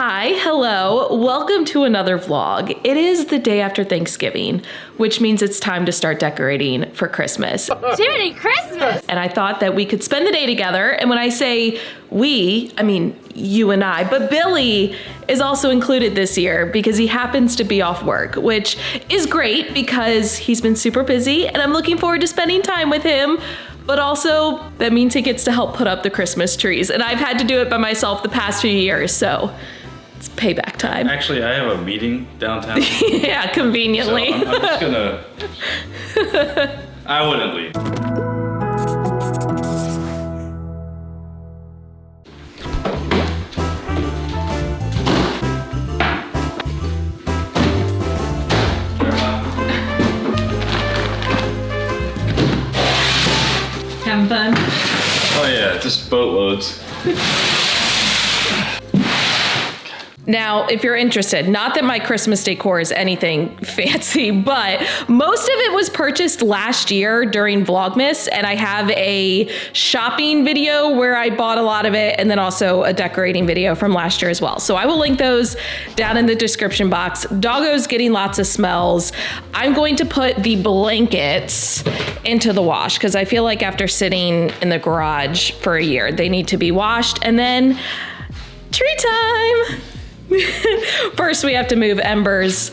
Hi, hello, welcome to another vlog. It is the day after Thanksgiving, which means it's time to start decorating for Christmas. Merry Christmas! And I thought that we could spend the day together, and when I say we, I mean you and I, but Billy is also included this year because he happens to be off work, which is great because he's been super busy and I'm looking forward to spending time with him. But also, that means he gets to help put up the Christmas trees. And I've had to do it by myself the past few years, so it's payback time. Actually, I have a meeting downtown. Yeah, conveniently. So I'm just gonna... I wouldn't leave. Having fun? Oh yeah, just boatloads. Now, if you're interested, not that my Christmas decor is anything fancy, but most of it was purchased last year during Vlogmas, and I have a shopping video where I bought a lot of it, and then also a decorating video from last year as well. So I will link those down in the description box. Doggo's getting lots of smells. I'm going to put the blankets into the wash because I feel like after sitting in the garage for a year, they need to be washed. And then tree time. First, we have to move Ember's,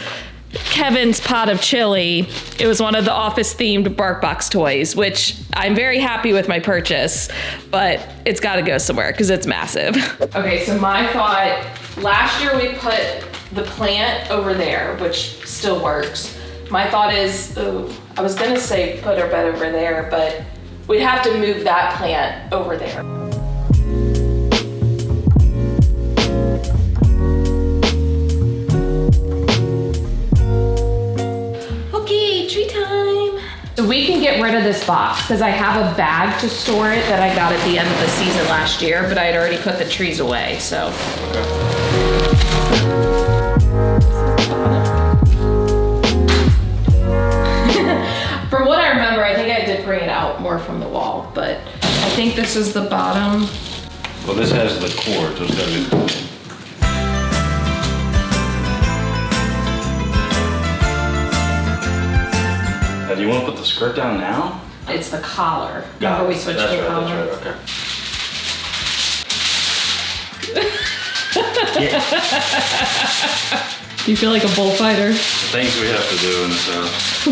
Kevin's pot of chili. It was one of the office-themed BarkBox toys, which I'm very happy with my purchase, but it's got to go somewhere because it's massive. Okay, so my thought, last year we put the plant over there, which still works. My thought is, I was gonna say put our bed over there, but we'd have to move that plant over there. So we can get rid of this box because I have a bag to store it that I got at the end of the season last year, but I had already put the trees away, so. Okay. From what I remember, I think I did bring it out more from the wall, but I think this is the bottom. Well, this has the cord, so it's gotta be cool. Do you want to put the skirt down now? It's the collar. Got Remember it. we switched That's the right, collar? That's right, okay. Yeah. Do you feel like a bullfighter? The things we have to do in this house.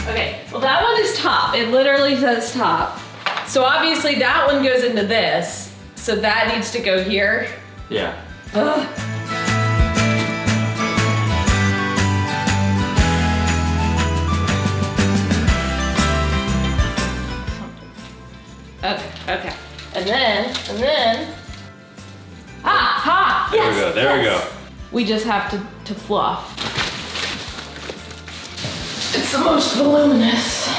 Okay, well that one is top. It literally says top. So obviously that one goes into this. So that needs to go here. Yeah. Ugh. Okay. And then, There we go, there we go. We just have to fluff. It's the most voluminous.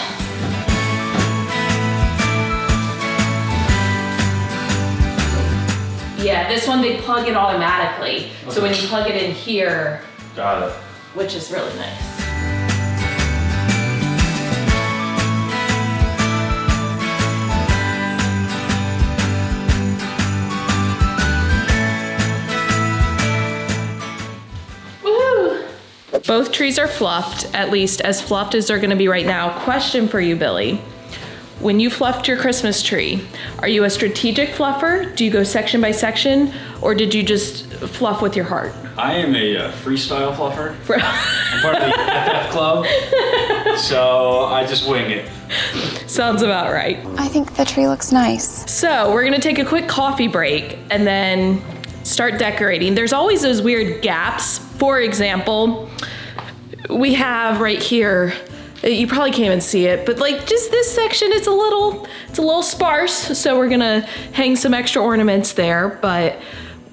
Yeah, this one they plug it automatically. Okay. So when you plug it in here, Got it. Which is really nice. Woohoo! Both trees are fluffed, at least as fluffed as they're gonna be right now. Question for you, Billy. When you fluffed your Christmas tree, are you a strategic fluffer? Do you go section by section, or did you just fluff with your heart? I am a freestyle fluffer. I'm part of the FF club, so I just wing it. Sounds about right. I think the tree looks nice. So we're gonna take a quick coffee break and then start decorating. There's always those weird gaps. For example, we have right here, you probably can't even see it, but like just this section, it's a little sparse. So we're gonna hang some extra ornaments there, but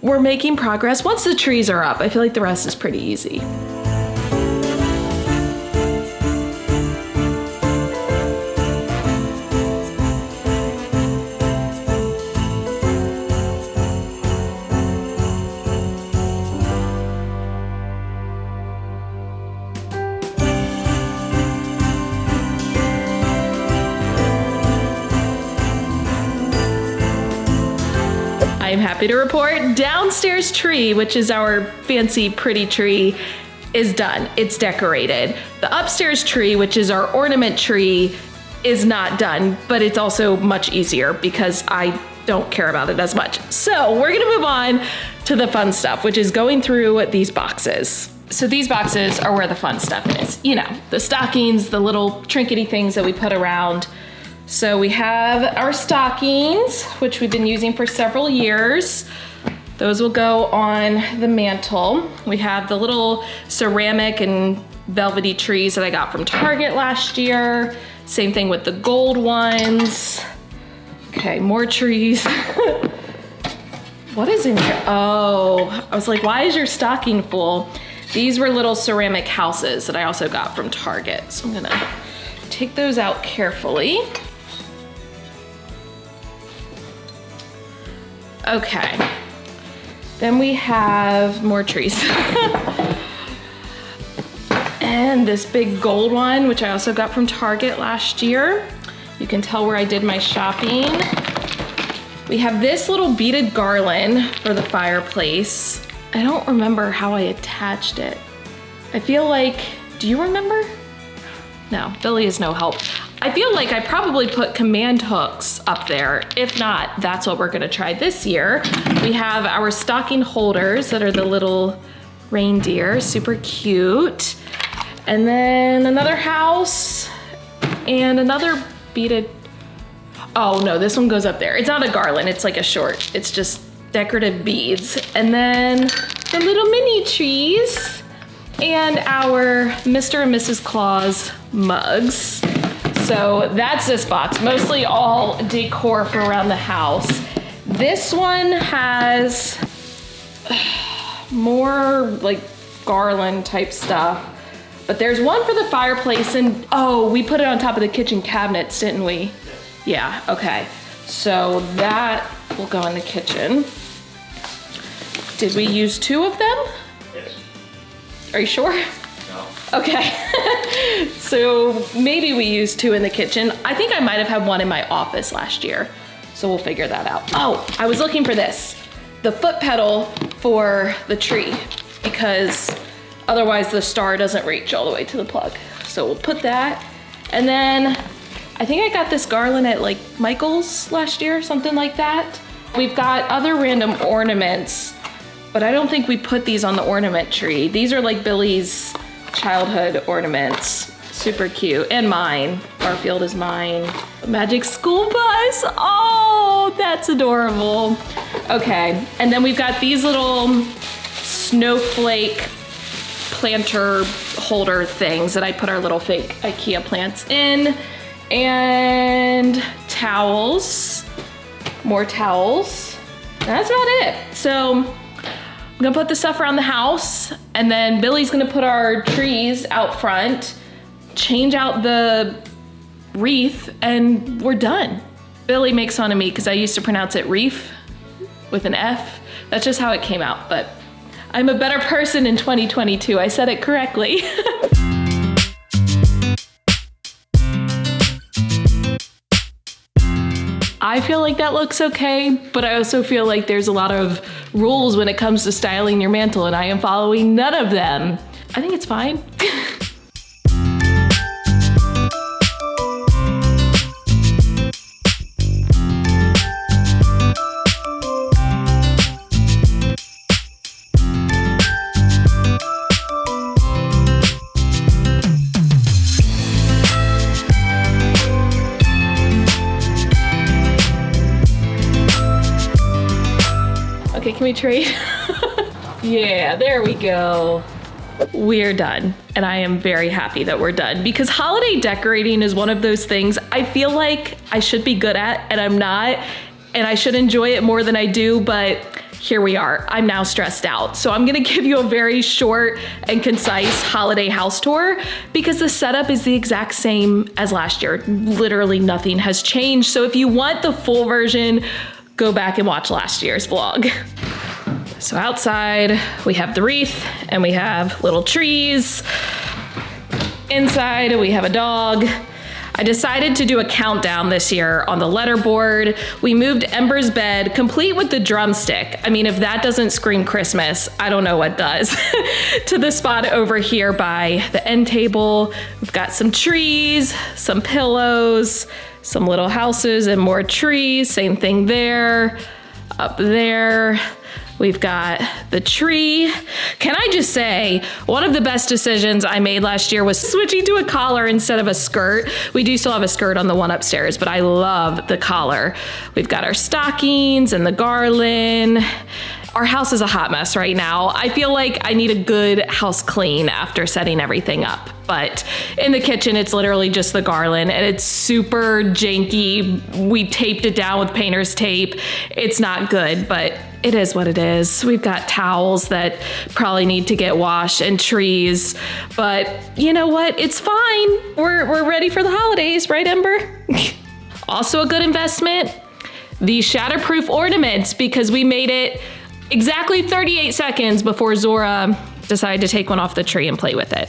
we're making progress. Once the trees are up, I feel like the rest is pretty easy. I'm happy to report downstairs tree, which is our fancy pretty tree, is done. It's decorated. The upstairs tree, which is our ornament tree, is not done, but it's also much easier because I don't care about it as much. So we're gonna move on to the fun stuff, which is going through these boxes. So these boxes are where the fun stuff is. You know, the stockings, the little trinkety things that we put around. So we have our stockings, which we've been using for several years. Those will go on the mantle. We have the little ceramic and velvety trees that I got from Target last year. Same thing with the gold ones. Okay, more trees. What is in here? Oh, I was like, why is your stocking full? These were little ceramic houses that I also got from Target. So I'm gonna take those out carefully. Okay, then we have more trees. And this big gold one, which I also got from Target last year. You can tell where I did my shopping. We have this little beaded garland for the fireplace. I don't remember how I attached it. I feel like, do you remember? No, Billy is no help. I feel like I probably put command hooks up there. If not, that's what we're gonna try this year. We have our stocking holders that are the little reindeer, super cute. And then another house and another beaded, oh no, this one goes up there. It's not a garland, it's like a short. It's just decorative beads. And then the little mini trees and our Mr. and Mrs. Claus mugs. So that's this box, mostly all decor for around the house. This one has more like garland type stuff, but there's one for the fireplace and oh, we put it on top of the kitchen cabinets, didn't we? Yeah, okay. So that will go in the kitchen. Did we use 2 of them? Yes. Are you sure? No. Okay. So maybe we used 2 in the kitchen. I think I might have had one in my office last year. So we'll figure that out. Oh, I was looking for this. The foot pedal for the tree, because otherwise the star doesn't reach all the way to the plug. So we'll put that. And then I think I got this garland at like Michael's last year, something like that. We've got other random ornaments, but I don't think we put these on the ornament tree. These are like Billy's childhood ornaments. Super cute. And mine. Garfield is mine. A magic school bus. Oh, that's adorable. Okay, and then we've got these little snowflake planter holder things that I put our little fake IKEA plants in. And towels, more towels. That's about it. So I'm gonna put the stuff around the house, and then Billy's gonna put our trees out front, change out the wreath, and we're done. Billy makes fun of me because I used to pronounce it reef with an F. That's just how it came out, but I'm a better person in 2022. I said it correctly. I feel like that looks okay, but I also feel like there's a lot of rules when it comes to styling your mantle, and I am following none of them. I think it's fine. Okay, can we trade? Yeah, there we go. We're done. And I am very happy that we're done, because holiday decorating is one of those things I feel like I should be good at, and I'm not, and I should enjoy it more than I do, but here we are. I'm now stressed out. So I'm gonna give you a very short and concise holiday house tour, because the setup is the exact same as last year. Literally nothing has changed. So if you want the full version, go back and watch last year's vlog. So outside, we have the wreath and we have little trees. Inside, we have a dog. I decided to do a countdown this year on the letterboard. We moved Ember's bed, complete with the drumstick. I mean, if that doesn't scream Christmas, I don't know what does. To the spot over here by the end table. We've got some trees, some pillows, some little houses and more trees. Same thing there. Up there, we've got the tree. Can I just say, one of the best decisions I made last year was switching to a collar instead of a skirt. We do still have a skirt on the one upstairs, but I love the collar. We've got our stockings and the garland. Our house is a hot mess right now. I feel like I need a good house clean after setting everything up. But in the kitchen, it's literally just the garland and it's super janky. We taped it down with painter's tape. It's not good, but it is what it is. We've got towels that probably need to get washed and trees, but you know what? It's fine. We're ready for the holidays, right, Ember? Also a good investment, these shatterproof ornaments, because we made it exactly 38 seconds before Zora decided to take one off the tree and play with it.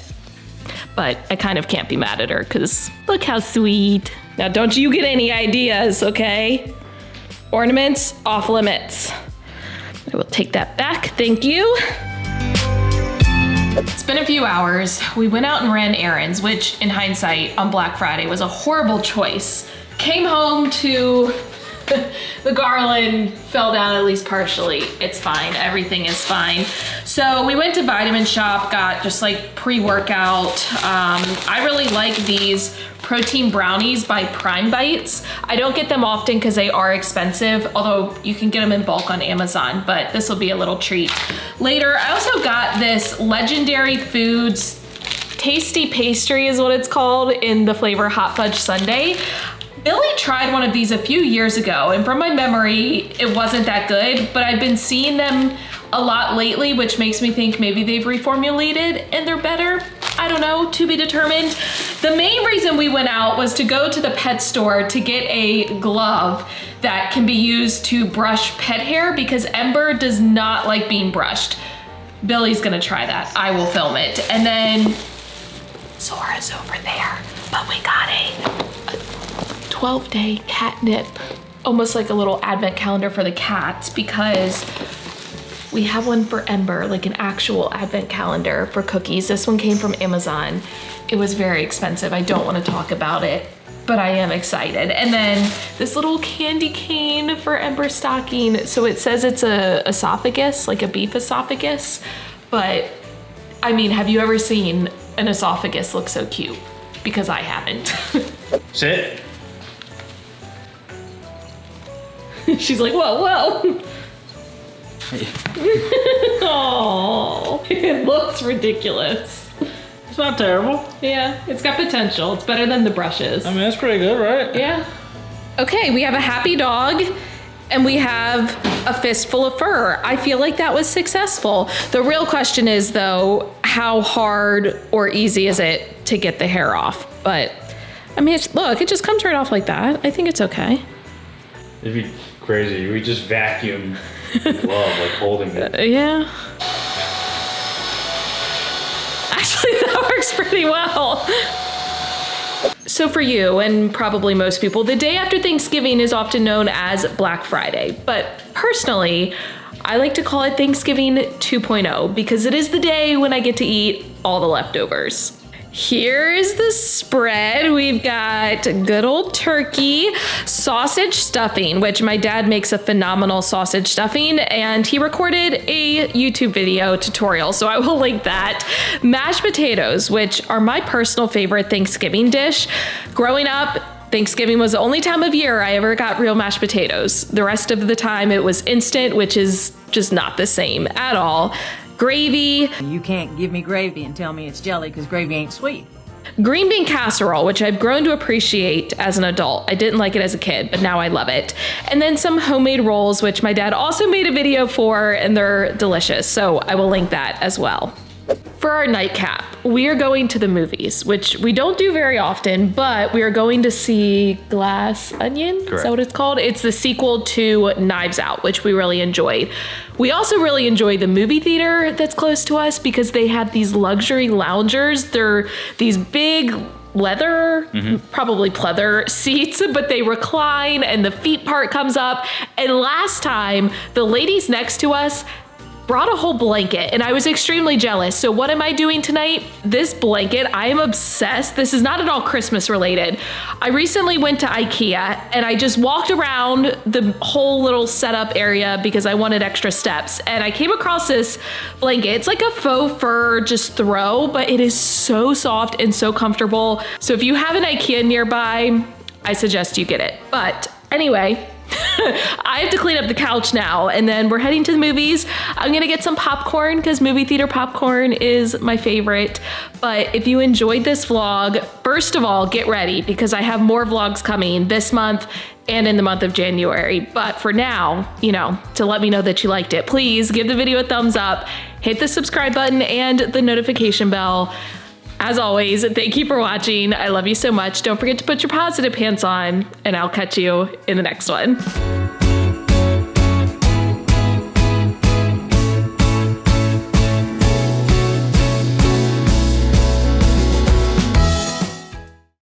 But I kind of can't be mad at her because look how sweet. Now don't you get any ideas, okay? Ornaments off limits. I will take that back, thank you. It's been a few hours. We went out and ran errands, which in hindsight on Black Friday was a horrible choice. Came home to the garland fell down at least partially. It's fine, everything is fine. So we went to Vitamin Shop, got just like pre-workout. I really like these protein brownies by Prime Bites. I don't get them often because they are expensive, although you can get them in bulk on Amazon, but this will be a little treat later. I also got this Legendary Foods Tasty Pastry is what it's called, in the flavor Hot Fudge Sundae. Billy tried one of these a few years ago, and from my memory, it wasn't that good, but I've been seeing them a lot lately, which makes me think maybe they've reformulated and they're better. I don't know, to be determined. The main reason we went out was to go to the pet store to get a glove that can be used to brush pet hair because Ember does not like being brushed. Billy's gonna try that. I will film it. And then Zora's over there, but we got a 12-day catnip, almost like a little advent calendar for the cats, because we have one for Ember, like an actual advent calendar for cookies. This one came from Amazon. It was very expensive. I don't want to talk about it, but I am excited. And then this little candy cane for Ember's stocking. So it says it's a esophagus, like a beef esophagus, but I mean, have you ever seen an esophagus look so cute? Because I haven't. Sit. She's like, whoa. Oh, it looks ridiculous. It's not terrible. Yeah, it's got potential. It's better than the brushes. I mean, that's pretty good, right? Yeah. Okay, we have a happy dog and we have a fistful of fur. I feel like that was successful. The real question is though, how hard or easy is it to get the hair off? But I mean, look, it just comes right off like that. I think it's okay. It'd be crazy. We just vacuum the glove, like holding it. Yeah. Actually, that works pretty well. So for you, and probably most people, the day after Thanksgiving is often known as Black Friday. But personally, I like to call it Thanksgiving 2.0 because it is the day when I get to eat all the leftovers. Here is the spread. We've got good old turkey, sausage stuffing, which my dad makes a phenomenal sausage stuffing, and he recorded a YouTube video tutorial, so I will link that. Mashed potatoes, which are my personal favorite Thanksgiving dish. Growing up, Thanksgiving was the only time of year I ever got real mashed potatoes. The rest of the time it was instant, which is just not the same at all. Gravy. You can't give me gravy and tell me it's jelly because gravy ain't sweet. Green bean casserole, which I've grown to appreciate as an adult. I didn't like it as a kid, but now I love it. And then some homemade rolls, which my dad also made a video for, and they're delicious. So I will link that as well. For our nightcap, we are going to the movies, which we don't do very often, but we are going to see Glass Onion. Correct. Is that what it's called? It's the sequel to Knives Out, which we really enjoyed. We also really enjoy the movie theater that's close to us because they have these luxury loungers. They're these big leather, probably pleather seats, but they recline and the feet part comes up. And last time, the ladies next to us brought a whole blanket and I was extremely jealous. So what am I doing tonight? This blanket, I am obsessed. This is not at all Christmas related. I recently went to IKEA and I just walked around the whole little setup area because I wanted extra steps. And I came across this blanket. It's like a faux fur just throw, but it is so soft and so comfortable. So if you have an IKEA nearby, I suggest you get it. But anyway, I have to clean up the couch now and then we're heading to the movies. I'm gonna get some popcorn because movie theater popcorn is my favorite. But if you enjoyed this vlog, first of all, get ready because I have more vlogs coming this month and in the month of January. But for now, to let me know that you liked it, please give the video a thumbs up, hit the subscribe button and the notification bell. As always, thank you for watching. I love you so much. Don't forget to put your positive pants on, and I'll catch you in the next one.